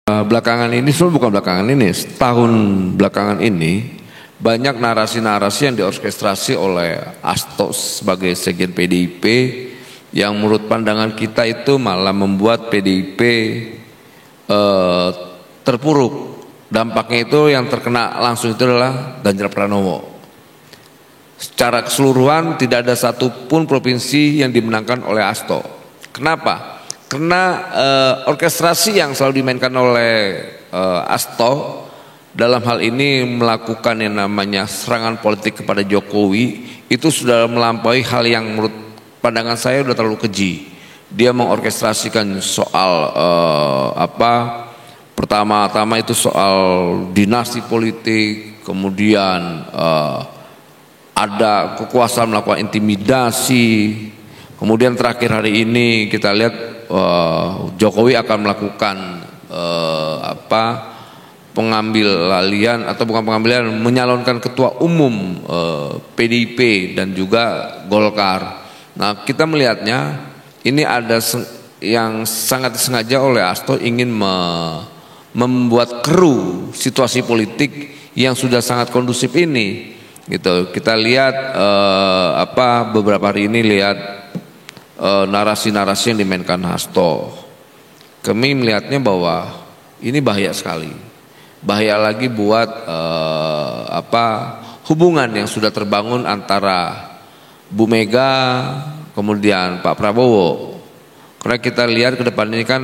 Belakangan ini, sebenarnya bukan belakangan ini, setahun belakangan ini banyak narasi-narasi yang diorkestrasi oleh Hasto sebagai sekjen PDIP yang menurut pandangan kita itu malah membuat PDIP terpuruk. Dampaknya itu yang terkena langsung itu adalah Ganjar Pranowo. Secara keseluruhan tidak ada satupun provinsi yang dimenangkan oleh Hasto. Kenapa? Karena orkestrasi yang selalu dimainkan oleh Hasto dalam hal ini melakukan yang namanya serangan politik kepada Jokowi itu sudah melampaui hal yang menurut pandangan saya sudah terlalu keji. Dia mengorkestrasikan soal pertama-tama itu soal dinasti politik, kemudian ada kekuasaan melakukan intimidasi, kemudian terakhir hari ini kita lihat Jokowi akan melakukan pengambilan atau bukan pengambilan, menyalonkan ketua umum PDIP dan juga Golkar. Nah, kita melihatnya ini ada yang sangat disengaja oleh Hasto ingin membuat keruh situasi politik yang sudah sangat kondusif ini. Gitu. Kita lihat beberapa hari ini lihat narasi-narasi yang dimainkan Hasto. Kami melihatnya bahwa ini bahaya sekali. Bahaya lagi buat hubungan yang sudah terbangun antara Bu Mega kemudian Pak Prabowo. Karena kita lihat ke depan ini kan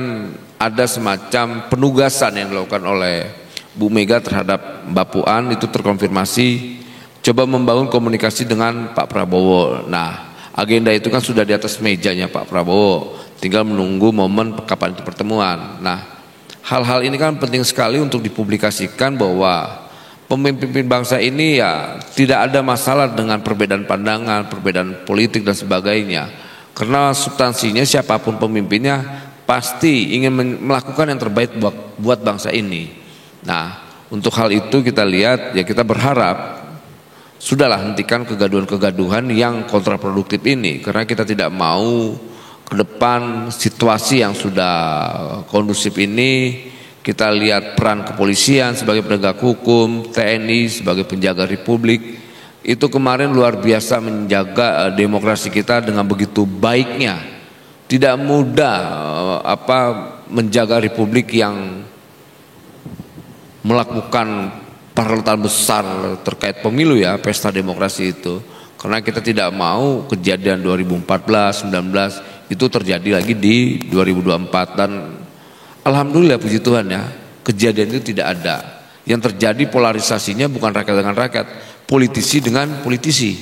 ada semacam penugasan yang dilakukan oleh Bu Mega terhadap Mbak Puan, itu terkonfirmasi coba membangun komunikasi dengan Pak Prabowo. Nah, agenda itu kan sudah di atas mejanya Pak Prabowo, tinggal menunggu momen kapan itu pertemuan. Nah, hal-hal ini kan penting sekali untuk dipublikasikan bahwa pemimpin bangsa ini ya tidak ada masalah dengan perbedaan pandangan, perbedaan politik dan sebagainya. Karena substansinya siapapun pemimpinnya pasti ingin melakukan yang terbaik buat bangsa ini. Nah, untuk hal itu kita lihat ya kita berharap sudahlah hentikan kegaduhan-kegaduhan yang kontraproduktif ini, karena kita tidak mau ke depan situasi yang sudah kondusif ini. Kita lihat peran kepolisian sebagai penegak hukum, TNI sebagai penjaga republik, itu kemarin luar biasa menjaga demokrasi kita dengan begitu baiknya. Tidak mudah menjaga republik yang melakukan perhelatan besar terkait pemilu ya, pesta demokrasi itu. Karena kita tidak mau kejadian 2014, 19 itu terjadi lagi di 2024, dan alhamdulillah puji Tuhan ya, kejadian itu tidak ada. Yang terjadi polarisasinya bukan rakyat dengan rakyat, politisi dengan politisi.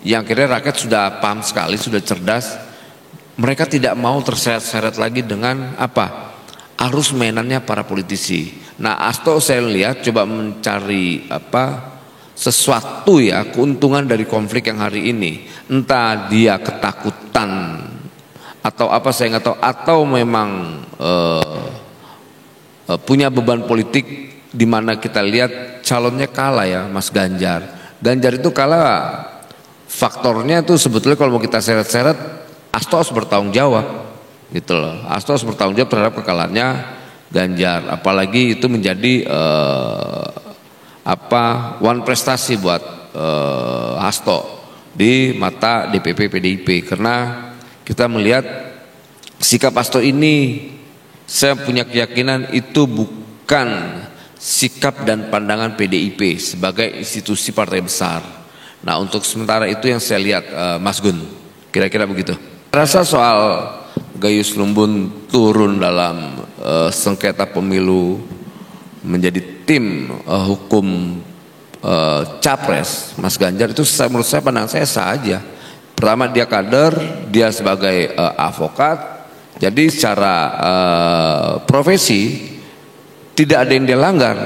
Yang kira rakyat sudah paham sekali, sudah cerdas. Mereka tidak mau terseret-seret lagi dengan arus mainannya para politisi. Nah, Hasto saya lihat coba mencari sesuatu ya, keuntungan dari konflik yang hari ini. Entah dia ketakutan atau saya nggak tahu, atau memang punya beban politik di mana kita lihat calonnya kalah ya, Mas Ganjar. Ganjar itu kalah, faktornya itu sebetulnya kalau mau kita seret-seret, Hasto harus bertanggung jawab gitu loh. Hasto harus bertanggung jawab terhadap kekalahannya Ganjar, apalagi itu menjadi one prestasi buat Hasto di mata DPP PDIP, karena kita melihat sikap Hasto ini, saya punya keyakinan itu bukan sikap dan pandangan PDIP sebagai institusi partai besar. Nah, untuk sementara itu yang saya lihat, Mas Gun, kira-kira begitu. Rasa soal Gayus Lumbun turun dalam sengketa pemilu menjadi tim hukum capres Mas Ganjar itu menurut saya, pandangan saya sah aja. Pertama, dia kader, dia sebagai advokat, jadi secara profesi tidak ada yang dia langgar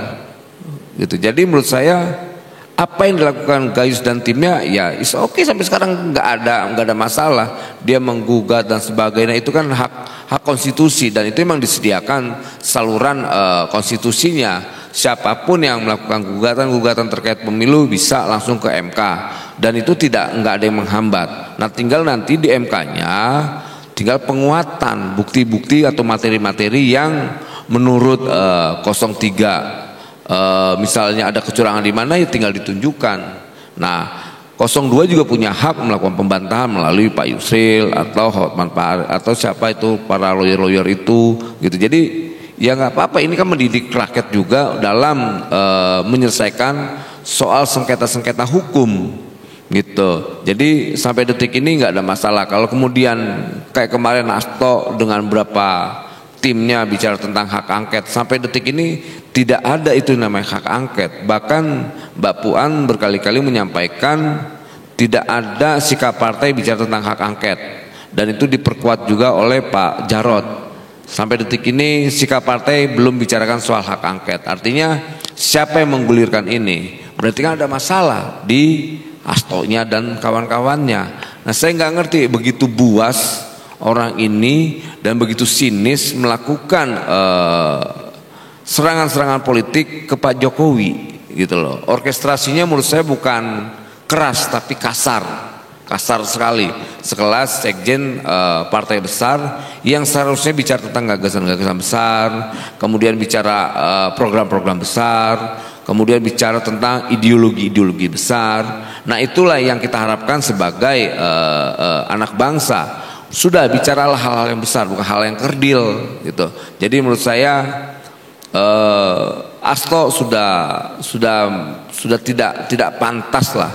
gitu. Jadi menurut saya apa yang dilakukan Gayus dan timnya ya is oke, sampai sekarang nggak ada masalah. Dia menggugat dan sebagainya, itu kan hak konstitusi, dan itu memang disediakan saluran konstitusinya. Siapapun yang melakukan gugatan terkait pemilu bisa langsung ke MK, dan itu nggak ada yang menghambat. Nah, tinggal nanti di MK-nya tinggal penguatan bukti-bukti atau materi-materi yang menurut 03 misalnya ada kecurangan di mana ya tinggal ditunjukkan. Nah 02 juga punya hak melakukan pembantahan melalui Pak Yusril atau Hotman Paris atau siapa itu para lawyer itu gitu. Jadi ya nggak apa-apa, ini kan mendidik rakyat juga dalam menyelesaikan soal sengketa-sengketa hukum gitu. Jadi sampai detik ini nggak ada masalah. Kalau kemudian kayak kemarin Hasto dengan berapa timnya bicara tentang hak angket, sampai detik ini tidak ada itu namanya hak angket. Bahkan Mbak Puan berkali-kali menyampaikan tidak ada sikap partai bicara tentang hak angket, dan itu diperkuat juga oleh Pak Jarod. Sampai detik ini sikap partai belum bicarakan soal hak angket. Artinya siapa yang menggulirkan ini? Berarti kan ada masalah di Hastonya dan kawan-kawannya. Nah saya nggak ngerti, begitu buas orang ini dan begitu sinis melakukan serangan-serangan politik ke Pak Jokowi gitu loh. Orkestrasinya menurut saya bukan keras tapi kasar sekali. Sekelas sekjen partai besar yang seharusnya bicara tentang gagasan-gagasan besar, kemudian bicara program-program besar, kemudian bicara tentang ideologi-ideologi besar. Nah itulah yang kita harapkan sebagai anak bangsa. Sudah bicaralah hal-hal yang besar, bukan hal yang kerdil gitu. Jadi menurut saya Hasto sudah tidak pantas lah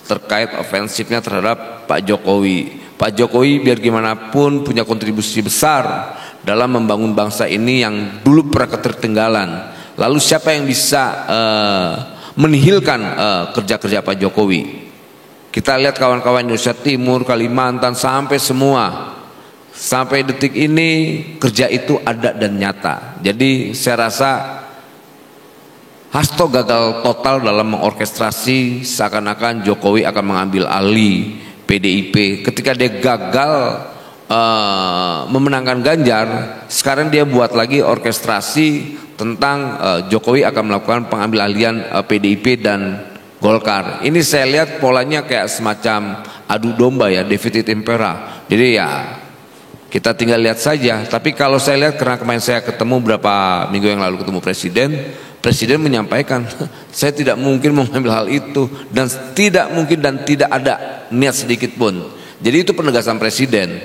terkait ofensifnya terhadap Pak Jokowi. Pak Jokowi biar gimana pun punya kontribusi besar dalam membangun bangsa ini yang dulu pernah ketertinggalan. Lalu siapa yang bisa menihilkan kerja-kerja Pak Jokowi? Kita lihat kawan-kawan Indonesia Timur, Kalimantan, sampai semua, sampai detik ini kerja itu ada dan nyata. Jadi saya rasa Hasto gagal total dalam mengorkestrasi seakan-akan Jokowi akan mengambil alih PDIP. Ketika dia gagal memenangkan Ganjar, sekarang dia buat lagi orkestrasi tentang Jokowi akan melakukan pengambil alihan PDIP dan Golkar. Ini saya lihat polanya kayak semacam adu domba ya, David Impera. Jadi ya kita tinggal lihat saja. Tapi kalau saya lihat, karena kemarin saya ketemu berapa minggu yang lalu ketemu Presiden menyampaikan saya tidak mungkin mengambil hal itu, dan tidak mungkin dan tidak ada niat sedikit pun. Jadi itu penegasan Presiden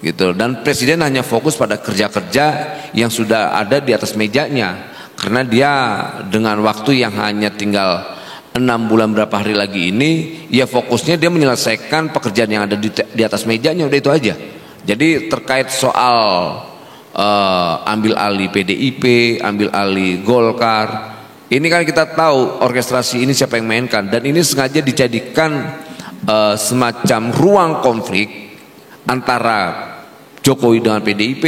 gitu, dan Presiden hanya fokus pada kerja-kerja yang sudah ada di atas mejanya, karena dia dengan waktu yang hanya tinggal 6 bulan berapa hari lagi ini, ya fokusnya dia menyelesaikan pekerjaan yang ada di atas mejanya, udah itu aja. Jadi terkait soal ambil alih PDIP, ambil alih Golkar, ini kan kita tahu orkestrasi ini siapa yang mainkan, dan ini sengaja dijadikan semacam ruang konflik antara Jokowi dengan PDIP,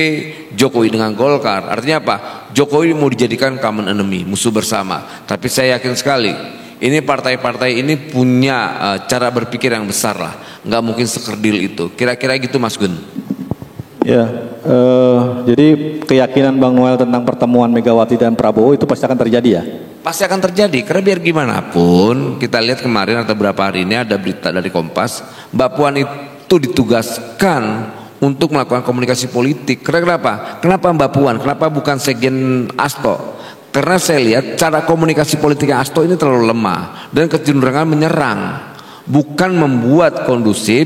Jokowi dengan Golkar. Artinya apa? Jokowi mau dijadikan common enemy, musuh bersama. Tapi saya yakin sekali ini partai-partai ini punya cara berpikir yang besar lah, nggak mungkin sekerdil itu. Kira-kira gitu Mas Gun. Ya, jadi keyakinan Bang Noel tentang pertemuan Megawati dan Prabowo itu pasti akan terjadi ya? Pasti akan terjadi, karena biar gimana pun kita lihat kemarin atau beberapa hari ini ada berita dari Kompas, Mbak Puan itu ditugaskan untuk melakukan komunikasi politik. Karena kenapa? Kenapa Mbak Puan? Kenapa bukan Sekjen Hasto? Karena saya lihat cara komunikasi politiknya Hasto ini terlalu lemah dan kecenderungan menyerang, bukan membuat kondusif,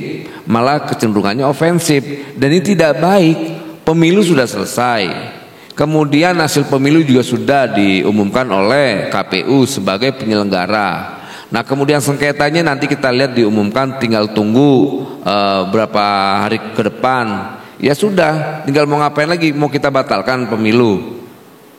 malah kecenderungannya ofensif, dan ini tidak baik. Pemilu sudah selesai, kemudian hasil pemilu juga sudah diumumkan oleh KPU sebagai penyelenggara. Nah kemudian sengketanya nanti kita lihat diumumkan, tinggal tunggu berapa hari ke depan. Ya sudah, tinggal mau ngapain lagi? Mau kita batalkan pemilu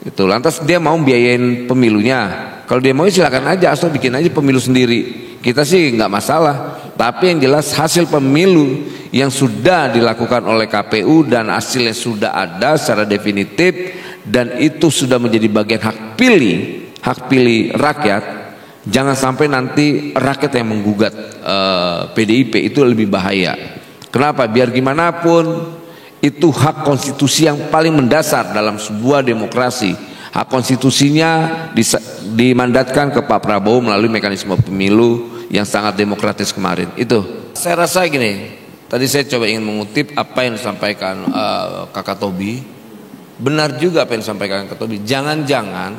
itu, lantas dia mau biayain pemilunya. Kalau dia mau silakan aja, asal bikin aja pemilu sendiri, kita sih nggak masalah. Tapi yang jelas hasil pemilu yang sudah dilakukan oleh KPU dan hasilnya sudah ada secara definitif, dan itu sudah menjadi bagian hak pilih rakyat. Jangan sampai nanti rakyat yang menggugat PDIP, itu lebih bahaya. Kenapa? Biar gimana pun itu hak konstitusi yang paling mendasar dalam sebuah demokrasi. Hak konstitusinya dimandatkan ke Pak Prabowo melalui mekanisme pemilu yang sangat demokratis kemarin. Itu saya rasa gini, tadi saya coba ingin mengutip apa yang disampaikan Kakak Tobi. benar juga apa yang disampaikan Ketua Umum. Jangan-jangan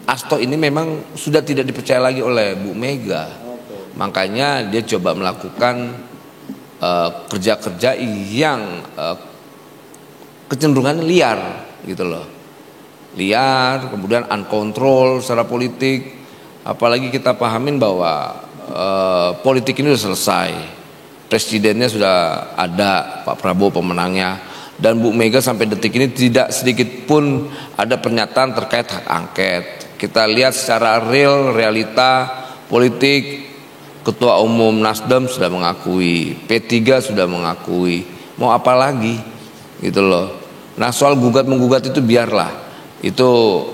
Asto ini memang sudah tidak dipercaya lagi oleh Bu Mega. Makanya dia coba melakukan kerja-kerja yang kecenderungannya liar gitu loh. Liar, kemudian uncontrol secara politik. Apalagi kita pahamin bahwa politik ini sudah selesai. Presidennya sudah ada, Pak Prabowo pemenangnya, dan Bu Mega sampai detik ini tidak sedikit pun ada pernyataan terkait hak angket. Kita lihat secara realita politik, Ketua Umum Nasdem sudah mengakui, P3 sudah mengakui, mau apa lagi gitu loh. Nah soal gugat-menggugat itu biarlah, itu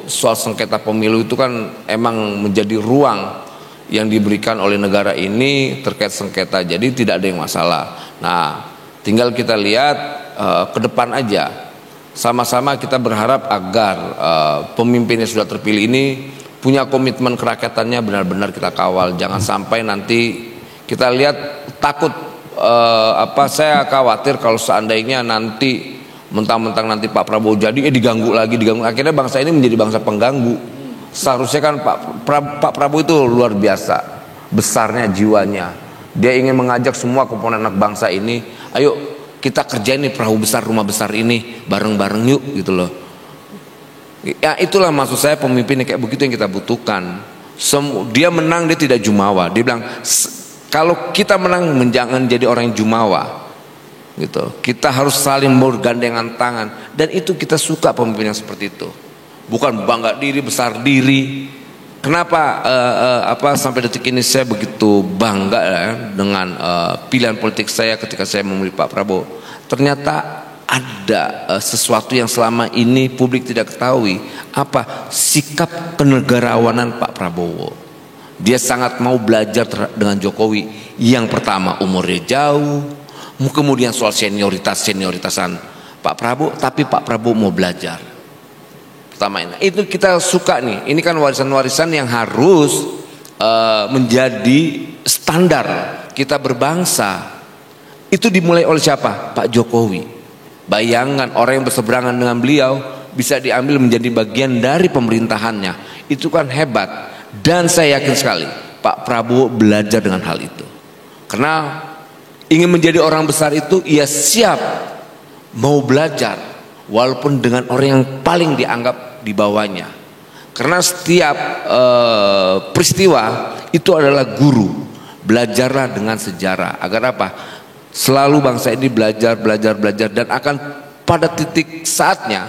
soal sengketa pemilu itu kan emang menjadi ruang yang diberikan oleh negara ini terkait sengketa, jadi tidak ada yang masalah. Nah tinggal kita lihat ke depan aja, sama-sama kita berharap agar pemimpin yang sudah terpilih ini punya komitmen kerakyatannya benar-benar kita kawal. Jangan sampai nanti kita lihat takut saya khawatir kalau seandainya nanti mentang-mentang nanti Pak Prabowo jadi diganggu lagi, akhirnya bangsa ini menjadi bangsa pengganggu. Seharusnya kan Pak Prabowo itu luar biasa besarnya jiwanya, dia ingin mengajak semua komponen anak bangsa ini, ayo kita kerjain nih perahu besar, rumah besar ini bareng-bareng yuk gitu loh. Ya itulah maksud saya, pemimpin yang kayak begitu yang kita butuhkan. Dia menang, dia tidak jumawa. Dia bilang kalau kita menang jangan jadi orang yang jumawa gitu. Kita harus saling bergandengan tangan, dan itu kita suka pemimpin yang seperti itu. Bukan bangga diri, besar diri. Kenapa sampai detik ini saya begitu bangga dengan pilihan politik saya ketika saya memilih Pak Prabowo. Ternyata ada sesuatu yang selama ini publik tidak ketahui, apa sikap kenegarawanan Pak Prabowo. Dia sangat mau belajar dengan Jokowi. Yang pertama umurnya jauh, kemudian soal senioritasan Pak Prabowo, tapi Pak Prabowo mau belajar. Pertama itu kita suka nih. Ini kan warisan-warisan yang harus menjadi standar kita berbangsa. Itu dimulai oleh siapa? Pak Jokowi. Bayangkan orang yang berseberangan dengan beliau bisa diambil menjadi bagian dari pemerintahannya. Itu kan hebat. Dan saya yakin sekali Pak Prabowo belajar dengan hal itu. Karena ingin menjadi orang besar itu ia siap mau belajar walaupun dengan orang yang paling dianggap di bawahnya. Karena setiap peristiwa itu adalah guru. Belajarlah dengan sejarah. Agar apa? Selalu bangsa ini belajar, dan akan pada titik saatnya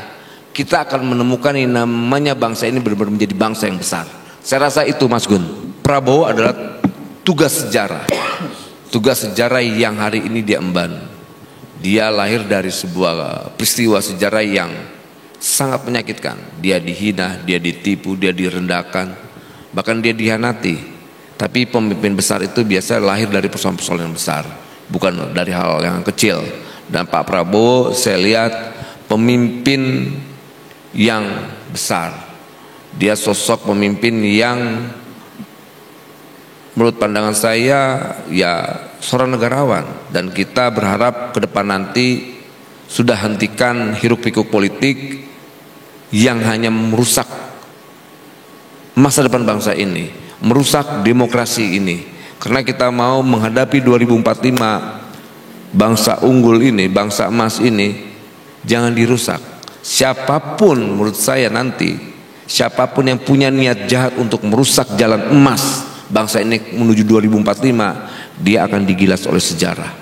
kita akan menemukan yang namanya bangsa ini benar-benar menjadi bangsa yang besar. Saya rasa itu Mas Gun. Prabowo adalah tugas sejarah yang hari ini dia emban. Dia lahir dari sebuah peristiwa sejarah yang sangat menyakitkan. Dia dihina, dia ditipu, dia direndahkan, bahkan dia dihianati. Tapi pemimpin besar itu biasa lahir dari persoalan-persoalan yang besar, bukan dari hal yang kecil. Dan Pak Prabowo saya lihat pemimpin yang besar. Dia sosok pemimpin yang menurut pandangan saya ya seorang negarawan. Dan kita berharap ke depan nanti sudah hentikan hiruk-pikuk politik yang hanya merusak masa depan bangsa ini, merusak demokrasi ini. Karena kita mau menghadapi 2045, bangsa unggul ini, bangsa emas ini jangan dirusak. Siapapun menurut saya nanti, siapapun yang punya niat jahat untuk merusak jalan emas bangsa ini menuju 2045, dia akan digilas oleh sejarah.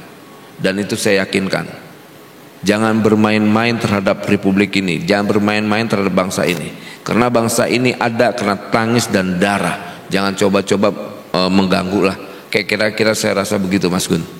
Dan itu saya yakinkan. Jangan bermain-main terhadap republik ini, jangan bermain-main terhadap bangsa ini. Karena bangsa ini ada karena tangis dan darah. Jangan coba-coba mengganggu lah. Kayak kira-kira saya rasa begitu Mas Gun.